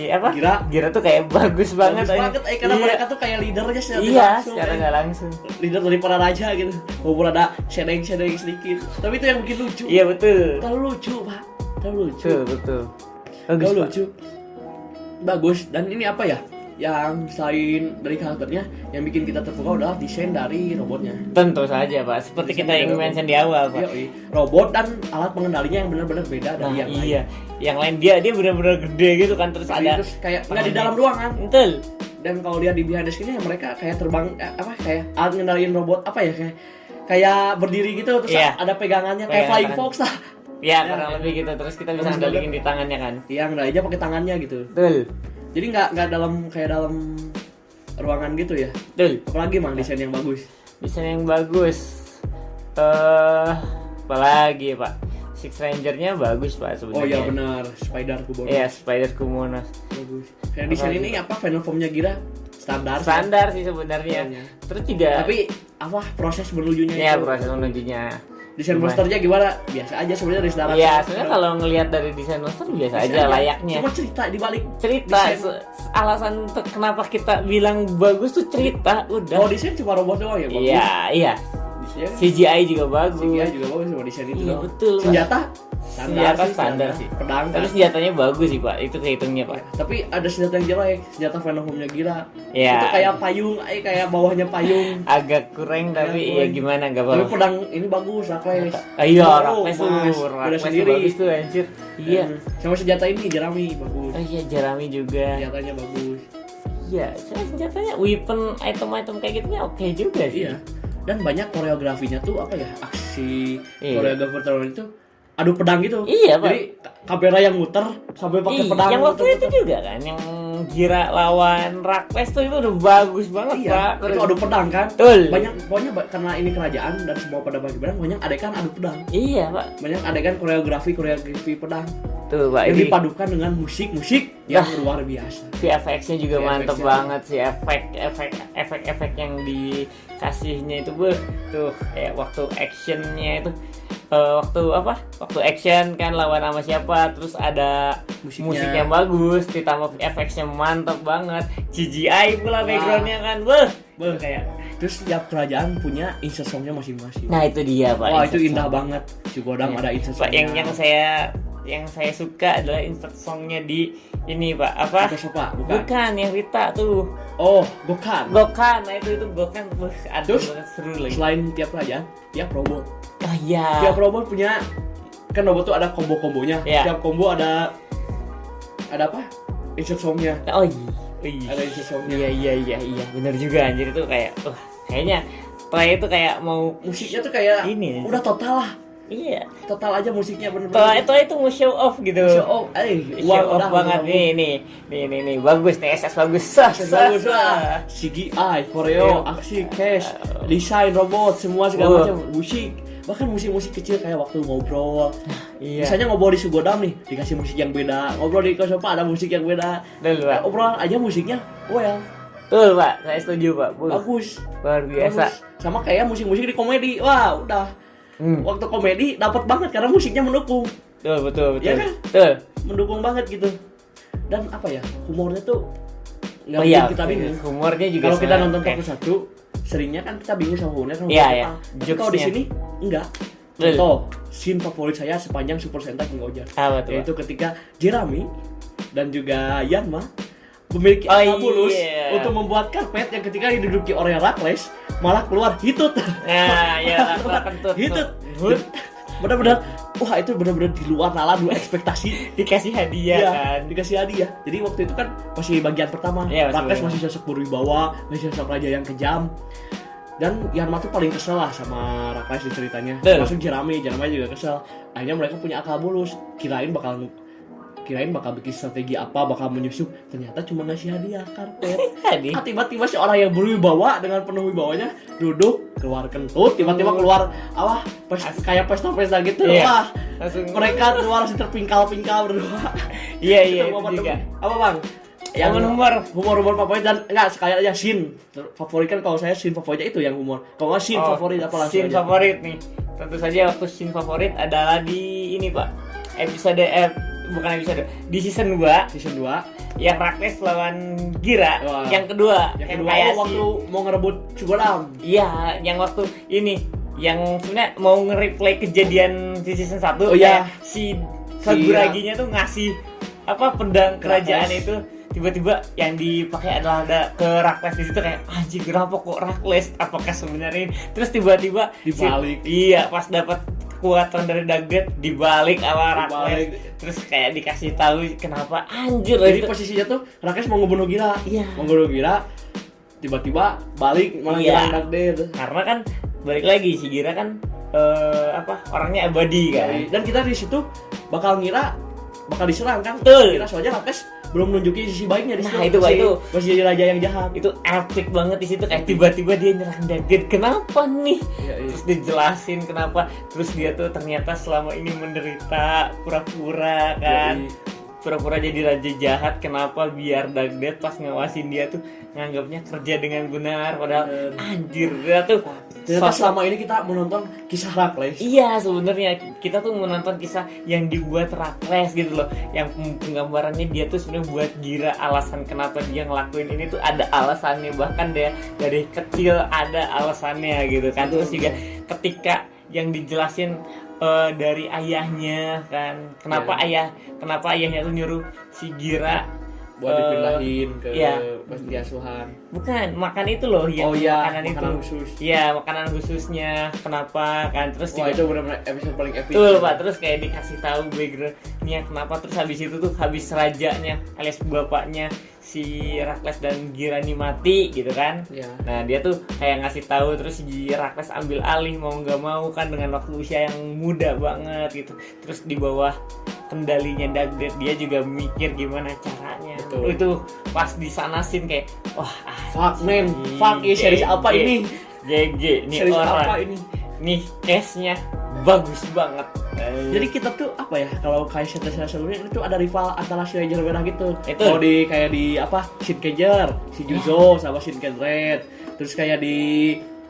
Speaker 2: apa Gira tuh kayak bagus banget
Speaker 1: karena mereka tuh kayak leadernya
Speaker 2: secara nggak langsung
Speaker 1: leader dari para raja gitu, walaupun ada shading sedikit, tapi itu yang bikin lucu.
Speaker 2: Iya betul,
Speaker 1: terlalu lucu pak, terlalu lucu.
Speaker 2: Betul
Speaker 1: bagus, lucu bagus. Dan ini apa ya yang selain dari karakternya yang bikin kita terpukau adalah desain dari robotnya.
Speaker 2: Tentu saja pak, seperti desain kita yang mention di awal pak.
Speaker 1: Robot dan alat pengendalinya yang benar-benar beda dari yang lain.
Speaker 2: Yang lain dia benar-benar gede gitu kan, terus ada
Speaker 1: terus kayak nggak di dalam ruangan.
Speaker 2: Betul.
Speaker 1: Dan kalau dia di behind the scene mereka kayak terbang kayak alat ngendaliin robot kayak berdiri gitu terus ada pegangannya kayak Flying Fox lah.
Speaker 2: Iya, kurang lebih gitu. Terus kita bisa ngendaliin di tangannya kan.
Speaker 1: Iya, ngendalinya pakai tangannya gitu.
Speaker 2: Betul.
Speaker 1: Jadi nggak dalam ruangan gitu ya.
Speaker 2: Betul.
Speaker 1: Apalagi mang desain yang bagus.
Speaker 2: Desain yang bagus. Apalagi pak, Six Ranger-nya bagus pak sebenarnya.
Speaker 1: Oh iya benar, Spider Kumonos.
Speaker 2: Iya, Spider Kumonos.
Speaker 1: Bagus. Kayak desain ini apa Final Form-nya Gira?
Speaker 2: Standar sih sebenarnya. Terus juga.
Speaker 1: Tapi apa proses menujunya?
Speaker 2: Iya, proses menujunya.
Speaker 1: Desain monsternya gimana? Biasa aja sebenarnya dari sedaran.
Speaker 2: Iya, sebenarnya kalau ngelihat dari desain monster biasa aja layaknya.
Speaker 1: Cuma cerita di balik
Speaker 2: cerita. Alasan kenapa kita bilang bagus tuh cerita, udah.
Speaker 1: Oh, desain cuma robot doang ya, bagus.
Speaker 2: Iya. CGI juga bagus.
Speaker 1: CGI juga bagus sama desain itu.
Speaker 2: Iya, betul.
Speaker 1: Senjata
Speaker 2: standar sih.
Speaker 1: Pedang.
Speaker 2: Tapi senjatanya bagus sih, Pak. Itu kehitungnya, Pak.
Speaker 1: Tapi ada senjata yang jelek, senjata Venomnya Gira.
Speaker 2: Ya.
Speaker 1: Itu kayak payung, kayak bawahnya payung.
Speaker 2: Agak kurang tapi ya gimana enggak apa-apa.
Speaker 1: Tapi pedang ini bagus, Rakles.
Speaker 2: Iya, Rakles sendiri. Bagus tuh anjir. Iya.
Speaker 1: Sama senjata ini Jeremy bagus.
Speaker 2: Oh iya, Jeremy juga.
Speaker 1: Senjatanya bagus.
Speaker 2: Iya, senjatanya weapon item-item kayak gitunya oke juga sih.
Speaker 1: Iya. Dan banyak koreografinya tuh aksi koreografer teror itu adu pedang gitu.
Speaker 2: Iya, Pak.
Speaker 1: Jadi kamera yang muter sampai pakai pedang.
Speaker 2: Yang waktu itu juga kan yang Gira lawan Rakles tuh itu udah bagus banget, Pak.
Speaker 1: Itu adu pedang kan?
Speaker 2: Betul.
Speaker 1: Pokoknya karena ini kerajaan dan semua pada bagi pedang, banyak adegan adu pedang.
Speaker 2: Iya, Pak.
Speaker 1: Banyak adegan koreografi pedang.
Speaker 2: Tuh, Pak.
Speaker 1: Yang dipadukan dengan musik yang luar biasa.
Speaker 2: VFX-nya juga mantep banget sih, efek yang dikasihnya itu tuh kayak waktu actionnya itu waktu action kan lawan sama siapa, terus ada musik yang bagus ditambah efeknya mantep banget, CGI pula backgroundnya kan
Speaker 1: kayak terus setiap kerajaan punya insert songnya masing-masing.
Speaker 2: Nah itu dia Pak.
Speaker 1: Wah itu indah banget, si Godang ada insert songnya.
Speaker 2: Yang saya suka adalah insert songnya di ini Pak apa? Bukan yang Rita tuh.
Speaker 1: Oh Gokan.
Speaker 2: Nah itu Gokan
Speaker 1: terus
Speaker 2: seru lagi.
Speaker 1: Selain tiap kerajaan, tiap robot.
Speaker 2: Oh iya.
Speaker 1: Tiap robot punya kan robot tuh ada combo-kombonya. Tiap combo ada apa? Insert songnya.
Speaker 2: Oh iya.
Speaker 1: Ada insert songnya.
Speaker 2: Iya. Benar juga anjir itu kayak kayaknya play itu kayak mau
Speaker 1: musiknya tuh kayak
Speaker 2: ini.
Speaker 1: Udah total lah.
Speaker 2: Iya.
Speaker 1: Total aja musiknya bener-bener.
Speaker 2: Itu mau show off gitu.
Speaker 1: Show off
Speaker 2: banget nih. Bagus nih SS bagus.
Speaker 1: Bagus lah. CGI, koreo, aksi, cash, desain robot, semua segala macam, musik. Bahkan musik-musik kecil kayak waktu ngobrol.
Speaker 2: Iya.
Speaker 1: Misalnya ngobrol di Sugodam nih, dikasih musik yang beda. Ngobrol di Kosopa ada musik yang beda. Obrolan aja musiknya,
Speaker 2: Tuh Pak, saya setuju Pak.
Speaker 1: Bagus.
Speaker 2: Luar biasa.
Speaker 1: Sama kayak musik-musik di komedi. Wah, udah. Waktu komedi dapat banget karena musiknya mendukung.
Speaker 2: Betul.
Speaker 1: Ya kan? Mendukung banget gitu. Dan apa ya? Humornya tuh enggak bikin kita bingung.
Speaker 2: Humornya juga
Speaker 1: kalau kita nonton Tokusatsu, seringnya kan kita bingung sama humornya kan.
Speaker 2: Iya.
Speaker 1: Kalau di sini enggak. Contoh, scene favorit saya sepanjang Super Sentai King Oja. Yaitu ketika Jeremy dan juga Yanma memiliki akabulus untuk membuat karpet yang ketika diduduki oleh Rakles malah keluar hitut.
Speaker 2: Nah, ya kentut.
Speaker 1: Hitut. Benar-benar itu benar-benar di luar nalar, luar ekspektasi.
Speaker 2: Dikasih hadiah kan.
Speaker 1: Dikasih hadiah. Jadi waktu itu kan masih bagian pertama. Rakles masih sosok berwibawa, masih sosok raja yang kejam. Dan Yanma tuh paling kesel lah sama Rakles di ceritanya. Termasuk Jeremy juga kesel. Akhirnya mereka punya akabulus. Kirain bakal bikin strategi apa, bakal menyusup, ternyata cuma ngasih hadiah karpet. Tiba-tiba si orang yang berwibawa dengan penuh wibawanya duduk keluar kentut, tiba-tiba keluar kayak pesta-pesta gitu. Wah, mereka keluar masih terpingkal-pingkal berdua.
Speaker 2: Iya juga.
Speaker 1: Apa Bang? Yang humor favorit dan enggak sekali aja scene favorit kan, kalau saya scene favoritnya itu yang humor. Kalau nggak scene favorit apa langsung
Speaker 2: scene favorit nih. Tentu saja waktu scene favorit adalah di ini Pak. Episode bukan episode di season 2 yang Rakles lawan Gira.
Speaker 1: Wah.
Speaker 2: Yang kedua
Speaker 1: kayak waktu mau ngerebut Sugoram.
Speaker 2: Iya, yang waktu ini yang sebenarnya mau nge-replay kejadian di season 1
Speaker 1: Oh iya,
Speaker 2: si Kaguraginya tuh ngasih apa pedang kerajaan itu, tiba-tiba yang dipakai adalah ada ke Rakles di situ, kayak anjir kenapa kok Rakles, apakah sebenarnya ini? Terus tiba-tiba
Speaker 1: dibalik.
Speaker 2: Iya, pas dapat kekuatan dari Daggett dibalik sama Rakles, terus kayak dikasih tahu kenapa anjir.
Speaker 1: Jadi posisinya tuh Rakles mau ngebunuh Gira.
Speaker 2: Iya.
Speaker 1: Mau ngebunuh Gira, tiba-tiba balik malah nyerang Daggett.
Speaker 2: Karena kan balik lagi si Gira kan orangnya abadi kan.
Speaker 1: Dan kita di situ bakal diserang kan.
Speaker 2: Betul.
Speaker 1: Kira soalnya Rakles belum nunjukin sisi baiknya di situ.
Speaker 2: Nah, itu
Speaker 1: masih jadi raja yang jahat.
Speaker 2: Itu epic banget di situ, kayak tiba-tiba dia nyerang Daggett. Kenapa nih?
Speaker 1: Iya.
Speaker 2: Terus dijelasin kenapa. Terus dia tuh ternyata selama ini menderita pura-pura kan. Pura-pura jadi raja jahat, kenapa biar Daggett pas ngawasin dia tuh nganggapnya kerja dengan benar, padahal anjir dia tuh
Speaker 1: ternyata selama ini kita menonton kisah Rakles.
Speaker 2: Iya, sebenarnya kita tuh menonton kisah yang dibuat Rakles gitu loh, yang penggambarannya dia tuh sebenarnya buat Gira, alasan kenapa dia ngelakuin ini tuh ada alasannya, bahkan dia dari kecil ada alasannya gitu kan. Terus juga ketika yang dijelasin dari ayahnya kan, kenapa ayahnya tuh nyuruh si Gira
Speaker 1: buat dipindahin ke
Speaker 2: iya.
Speaker 1: panti asuhan.
Speaker 2: Bukan, makan itu loh yang makanan
Speaker 1: khusus.
Speaker 2: Iya, makanan khususnya. Kenapa kan? Terus
Speaker 1: wah, itu benar-benar episode paling epic.
Speaker 2: Betul, Pak. Terus kayak dikasih tahu background-nya kenapa, terus habis itu tuh habis rajanya alias bapaknya si Rakles dan Gira nih mati gitu kan.
Speaker 1: Ya.
Speaker 2: Nah, dia tuh kayak ngasih tahu, terus si Rakles ambil alih mau nggak mau kan dengan waktu usia yang muda banget gitu. Terus di bawah kendalinya Daggett, dia juga mikir gimana caranya.
Speaker 1: Betul.
Speaker 2: Itu pas disanasin kayak wah,
Speaker 1: fuck man, fuck ya, series apa ini?
Speaker 2: GG nih
Speaker 1: series
Speaker 2: orang.
Speaker 1: apa ini?
Speaker 2: Nih case-nya bagus banget.
Speaker 1: Jadi kita tuh apa ya, kalau kayak series sebelumnya itu ada rival antara si Ranger merah gitu.
Speaker 2: Itu.
Speaker 1: Kalau di kayak di apa Shinkenger, si Juzo sama Shinkenred. Terus kayak di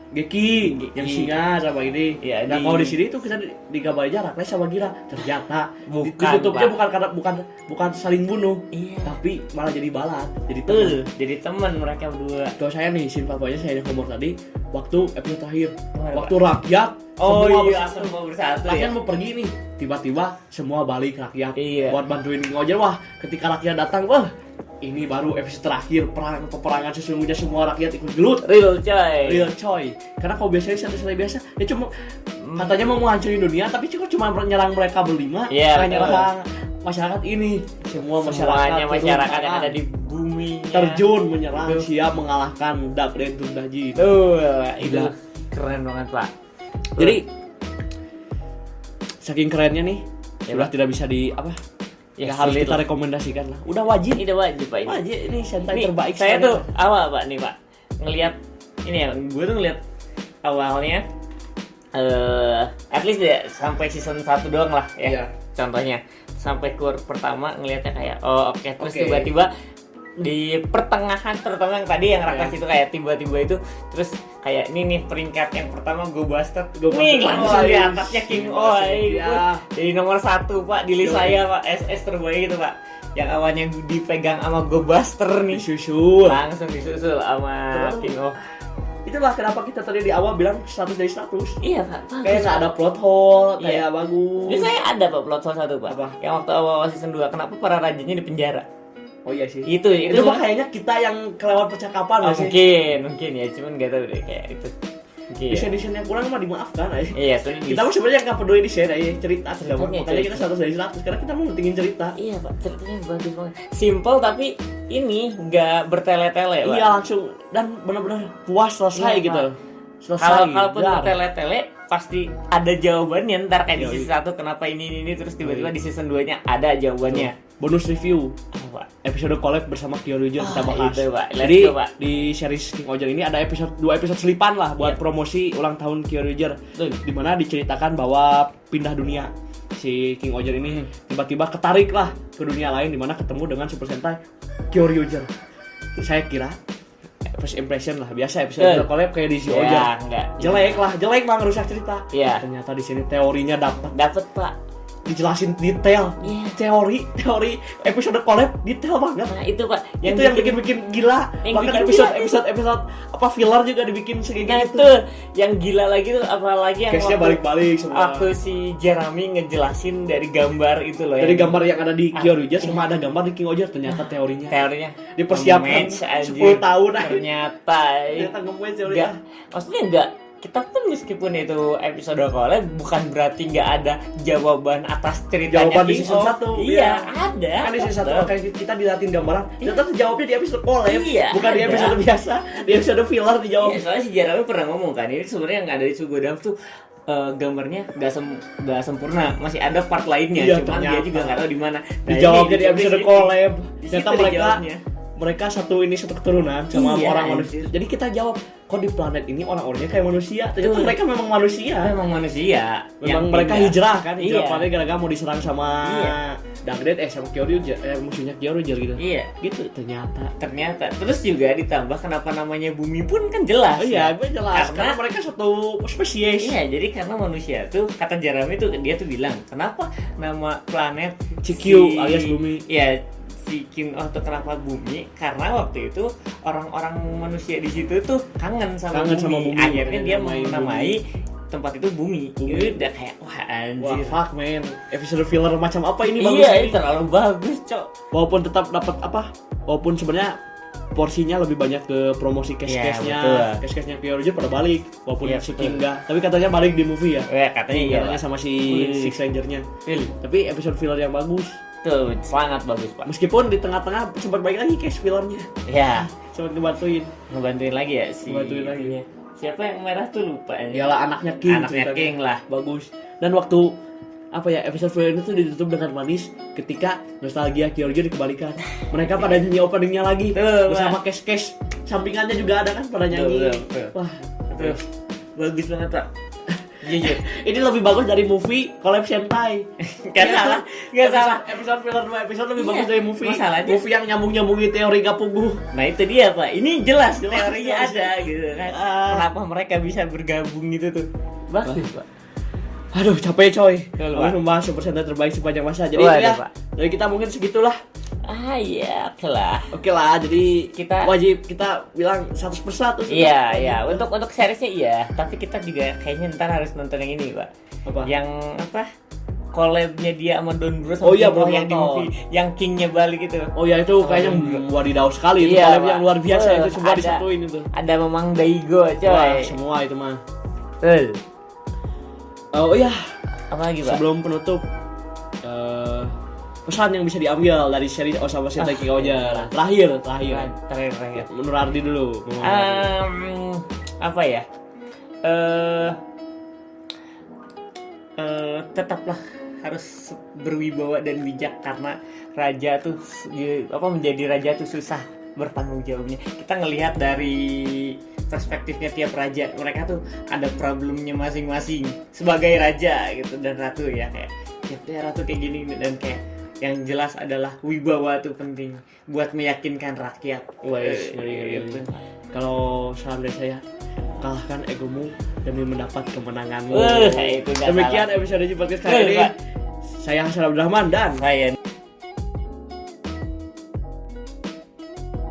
Speaker 1: Geki yang singa sama ini.
Speaker 2: Ya,
Speaker 1: nah kalau di sini tuh kita digambarnya Rakles sama Gira. Ternyata
Speaker 2: Bukan,
Speaker 1: ditutupnya
Speaker 2: Pak.
Speaker 1: bukan karena bukan saling bunuh,
Speaker 2: Iya.
Speaker 1: tapi malah jadi balat, jadi
Speaker 2: Betul,
Speaker 1: teman.
Speaker 2: jadi teman mereka berdua.
Speaker 1: Kalau saya nih scene papanya saya ngomong tadi waktu episode terakhir,
Speaker 2: Gimana,
Speaker 1: waktu rakyat
Speaker 2: Oh
Speaker 1: semua
Speaker 2: iya,
Speaker 1: bersatu.
Speaker 2: semua bersatu
Speaker 1: Rakyat
Speaker 2: ya.
Speaker 1: mau pergi nih, tiba-tiba semua balik rakyat
Speaker 2: Iya.
Speaker 1: buat bantuin Ngojer. Wah, ketika rakyat datang, wah, ini baru episode terakhir peperangan sesungguhnya semua rakyat ikut gelut.
Speaker 2: Real coy.
Speaker 1: Real coy. Karena kalau biasanya satu-satu biasa, dia cuma katanya mau menghancurin dunia, tapi cuma menyerang mereka berlima,
Speaker 2: Iya,
Speaker 1: menyerang masyarakat ini. Semua
Speaker 2: Semuanya masyarakat yang
Speaker 1: turun
Speaker 2: ada di bumi
Speaker 1: terjun menyerang,
Speaker 2: Betul.
Speaker 1: siap mengalahkan Daggett Dundaji.
Speaker 2: Tuh, itu
Speaker 1: Gila.
Speaker 2: keren banget, Pak.
Speaker 1: Jadi saking kerennya nih,
Speaker 2: Ya,
Speaker 1: sudah
Speaker 2: Pak.
Speaker 1: tidak bisa di apa?
Speaker 2: Ya,
Speaker 1: Ya, harus
Speaker 2: sulit
Speaker 1: kita
Speaker 2: lah.
Speaker 1: rekomendasikan lah. Udah wajib.
Speaker 2: Ini udah wajib, Pak ini.
Speaker 1: Wajib ini Sentai
Speaker 2: Nih,
Speaker 1: terbaik.
Speaker 2: saya
Speaker 1: sekali,
Speaker 2: tuh
Speaker 1: Pak.
Speaker 2: awal, Pak, nih, Pak. Ngelihat ini ya, gue tuh ngelihat awalnya at least ya sampai season 1 doang lah ya.
Speaker 1: Iya.
Speaker 2: Contohnya sampai kur pertama ngelihatnya kayak oke. Terus
Speaker 1: Oke.
Speaker 2: tiba-tiba di pertengahan terutama yang tadi yang Rakles
Speaker 1: Iya.
Speaker 2: itu kayak tiba-tiba itu terus kayak ini nih peringkat yang pertama Go Buster
Speaker 1: Go
Speaker 2: nih
Speaker 1: Buster.
Speaker 2: langsung di
Speaker 1: Oh,
Speaker 2: atasnya King
Speaker 1: iya.
Speaker 2: Oi
Speaker 1: Iya.
Speaker 2: jadi nomor 1 Pak di list
Speaker 1: Yo.
Speaker 2: saya Pak, SS terbaik itu Pak, yang awalnya dipegang sama Go Buster nih
Speaker 1: Disusul.
Speaker 2: langsung disusul sama
Speaker 1: Betul.
Speaker 2: King of.
Speaker 1: Itulah kenapa kita tadi di awal bilang 100 dari 100.
Speaker 2: Iya Pak, bagus,
Speaker 1: Kayak nggak
Speaker 2: Pak.
Speaker 1: ada plot hole,
Speaker 2: Iya.
Speaker 1: kayak bagus.
Speaker 2: Ini saya ada Pak plot hole 1 Pak.
Speaker 1: Apa?
Speaker 2: Yang waktu awal season 2 kenapa para rajanya di penjara?
Speaker 1: Oh iya sih.
Speaker 2: Itu
Speaker 1: Itu mah kayaknya kita yang kelewat percakapan
Speaker 2: oh,
Speaker 1: nggak sih?
Speaker 2: mungkin ya, cuman nggak tahu deh kayak itu. Mungkin.
Speaker 1: Desain yang kurang mah dimaafkan aja.
Speaker 2: Iya, sebenarnya
Speaker 1: Kita mah sebenarnya nggak peduli desain aja, cerita sudah.
Speaker 2: Ceritanya,
Speaker 1: Makanya kita
Speaker 2: cerita.
Speaker 1: 100 dari 100 karena kita mau pentingin cerita.
Speaker 2: Iya Pak, ceritanya bagus banget. Simple tapi ini nggak bertele-tele Pak.
Speaker 1: Iya langsung dan benar-benar puas selesai
Speaker 2: Iya,
Speaker 1: gitu.
Speaker 2: Pak.
Speaker 1: Selesai.
Speaker 2: Kalaupun
Speaker 1: dar.
Speaker 2: bertele-tele pasti ada jawabannya ntar kayak di
Speaker 1: Yoi.
Speaker 2: season 1 kenapa ini terus tiba-tiba di season 2-nya ada jawabannya.
Speaker 1: Bonus review
Speaker 2: Apa, Pak?
Speaker 1: episode collab bersama Kyoryuger kita bahas.
Speaker 2: Itu, Pak. Let's
Speaker 1: Jadi
Speaker 2: go, Pak.
Speaker 1: di series King Oger ini ada 2 episode selipan lah buat
Speaker 2: Iya.
Speaker 1: promosi ulang tahun Kyoryuger.
Speaker 2: Betul.
Speaker 1: Di mana diceritakan bahwa pindah dunia si King Oger ini tiba-tiba ketarik lah ke dunia lain di mana ketemu dengan Super Sentai Kyoryuger. Saya kira first impression lah biasa episode collab kayak di si Oger.
Speaker 2: Ya, enggak.
Speaker 1: Jelek lah ngerusak cerita.
Speaker 2: Iya.
Speaker 1: Ternyata di sini teorinya dapat.
Speaker 2: Dapat Pak.
Speaker 1: dijelasin detail. Teori episode collab detail banget.
Speaker 2: Nah, itu Pak,
Speaker 1: Itu yang bikin gila. Bahkan episode apa filler juga dibikin segini
Speaker 2: nah,
Speaker 1: gitu.
Speaker 2: itu yang gila lagi tuh apalagi yang
Speaker 1: Case-nya balik-balik semua.
Speaker 2: waktu si Jeremy ngejelasin dari gambar itu loh.
Speaker 1: Dari gambar yang ada di Kyoryuger sama ada gambar di King Oger ternyata teorinya dipersiapkan 10 tahun
Speaker 2: ternyata
Speaker 1: nge-match teorinya.
Speaker 2: enggak, maksudnya enggak, kita pun meskipun itu episode collab bukan berarti nggak ada jawaban atas ceritanya
Speaker 1: Jawaban di
Speaker 2: King
Speaker 1: season
Speaker 2: of.
Speaker 1: 1
Speaker 2: Iya, ada.
Speaker 1: Kan di season 1 kayak kita diliatin gambaran ternyata jawabnya di episode collab,
Speaker 2: Iya,
Speaker 1: bukan di
Speaker 2: ada.
Speaker 1: episode biasa. Di episode filler dijawab.
Speaker 2: Iya, soalnya si Jeremy pernah ngomong kan, ini sebenarnya yang ada di Sugodam tuh gambarnya nggak sempurna, masih ada part lainnya,
Speaker 1: Iya,
Speaker 2: cuman dia
Speaker 1: ternyata.
Speaker 2: juga nggak tahu di mana. Nah,
Speaker 1: Dijawabnya di episode collab.
Speaker 2: Di
Speaker 1: Ternyata
Speaker 2: situ
Speaker 1: mereka
Speaker 2: dijawabnya.
Speaker 1: mereka satu keturunan sama
Speaker 2: Iya,
Speaker 1: orang
Speaker 2: anjir.
Speaker 1: manusia. Jadi kita jawab, kok di planet ini orang-orangnya kayak manusia? Ternyata
Speaker 2: Betul.
Speaker 1: mereka memang manusia.
Speaker 2: Memang manusia.
Speaker 1: Memang
Speaker 2: yang
Speaker 1: mereka
Speaker 2: pindah.
Speaker 1: hijrah kan, hijrah
Speaker 2: Iya.
Speaker 1: planet gara-gara mau diserang sama
Speaker 2: Iya.
Speaker 1: Dagred sama Kyoryuger, musuhnya Kyoryuger gitu.
Speaker 2: Iya.
Speaker 1: Gitu ternyata.
Speaker 2: Terus juga ditambah kenapa namanya bumi pun kan jelas.
Speaker 1: Oh iya, gue jelas. Karena
Speaker 2: Karena
Speaker 1: mereka satu spesies.
Speaker 2: iya, jadi karena manusia tuh, kata Jeremy tuh, dia tuh bilang, kenapa nama planet
Speaker 1: CQ alias bumi.
Speaker 2: Iya, si King of tuh kenapa bumi? Karena waktu itu orang-orang manusia di situ tuh kangen sama bumi. Akhirnya dia menamai tempat itu bumi. Itu udah kayak wah
Speaker 1: Wah,
Speaker 2: anjir.
Speaker 1: fuck man. Episode filler macam apa ini bagus
Speaker 2: Iya,
Speaker 1: ini.
Speaker 2: ini terlalu bagus, Cok.
Speaker 1: Walaupun tetap dapat apa? Walaupun sebenarnya porsinya lebih banbanyak ke promosi case-case-nya.
Speaker 2: Iya, betul.
Speaker 1: Case-case-nya Kyoryuger pada balik, walaupun
Speaker 2: Iya,
Speaker 1: si
Speaker 2: betul.
Speaker 1: King enggak. Tapi katanya balik di movie ya.
Speaker 2: Katanya iya.
Speaker 1: Katanya sama si Six Ranger-nya.
Speaker 2: Iya.
Speaker 1: Tapi episode filler yang bagus.
Speaker 2: Tuh, sangat bagus, Pak.
Speaker 1: Meskipun di tengah-tengah sempat balik lagi case fillernya.
Speaker 2: Ya,
Speaker 1: Sempat ngebantuin.
Speaker 2: ngebantuin lagi ya si.
Speaker 1: Ngebantuin lagi.
Speaker 2: Siapa yang merah tuh lupa.
Speaker 1: Iyalah anaknya King.
Speaker 2: Anaknya
Speaker 1: ceritanya.
Speaker 2: King lah.
Speaker 1: Bagus. Dan waktu apa ya, episode filler itu ditutup dengan manis ketika nostalgia Kyoryuger dikembalikan. Mereka pada nyanyi openingnya lagi
Speaker 2: Tuh,
Speaker 1: bersama case-case sampingannya juga ada kan pada nyanyi.
Speaker 2: Betul.
Speaker 1: Wah,
Speaker 2: Terus bagus banget, Pak. Jujur.
Speaker 1: ini lebih bagus dari movie collab Sentai.
Speaker 2: Gak salah.
Speaker 1: Episode filler 2 episode lebih
Speaker 2: Iya.
Speaker 1: bagus dari movie.
Speaker 2: Masalahnya-
Speaker 1: Movie yang nyambung-nyambungin teori Gapugu.
Speaker 2: Nah itu dia, Pak. Ini jelas teorinya ada gitu kan.
Speaker 1: Ah.
Speaker 2: Kenapa mereka bisa bergabung gitu tuh? Bagus, Pak.
Speaker 1: Aduh, capek coy.
Speaker 2: Betul,
Speaker 1: Kami
Speaker 2: Pak.
Speaker 1: membahas Super Sentai terbaik sepanjang masa. Jadi
Speaker 2: Waduh,
Speaker 1: itu ya.
Speaker 2: Pak.
Speaker 1: Dari kita mungkin segitulah.
Speaker 2: Iya, oke lah.
Speaker 1: Oke lah, jadi
Speaker 2: Kita-
Speaker 1: wajib kita bilang 100% tuh.
Speaker 2: Iya. Untuk seriesnya iya, tapi kita juga kayaknya ntar harus nonton yang ini, Pak.
Speaker 1: Apa?
Speaker 2: Yang apa? Collabnya dia sama Don Bro
Speaker 1: Oh iya, belum
Speaker 2: yang di
Speaker 1: nonton.
Speaker 2: movie, yang Kingnya balik itu.
Speaker 1: Oh ya itu kayaknya wadidaw sekali itu
Speaker 2: Iya,
Speaker 1: collab
Speaker 2: Pak.
Speaker 1: yang luar biasa itu semua
Speaker 2: Ada-
Speaker 1: disatuin itu.
Speaker 2: Ada Memang Daigo, coy.
Speaker 1: Wah, semua itu mah.
Speaker 2: Betul.
Speaker 1: Oh iya,
Speaker 2: Apa lagi, Pak?
Speaker 1: sebelum penutup pesan yang bisa diambil dari seri Osama Sentai King Oger. Terakhir.
Speaker 2: Terakhir.
Speaker 1: Menurut Ardi dulu.
Speaker 2: Apa ya? Tetaplah harus berwibawa dan bijak karena raja tuh menjadi raja tuh susah bertanggung jawabnya. Kita ngelihat dari perspektifnya tiap raja, mereka tuh ada problemnya masing-masing sebagai raja gitu dan ratu ya, kayak tiap ratu kayak gini dan kayak yang jelas adalah wibawa tuh penting buat meyakinkan rakyat.
Speaker 1: Wes,
Speaker 2: Gitu.
Speaker 1: kalau saran dari saya, kalahkan egomu demi mendapat kemenanganmu.
Speaker 2: Itu nggak
Speaker 1: Demikian
Speaker 2: salah.
Speaker 1: episode podcast kali ini.
Speaker 2: Pak.
Speaker 1: Saya Hasan Abdurrahman dan
Speaker 2: Saya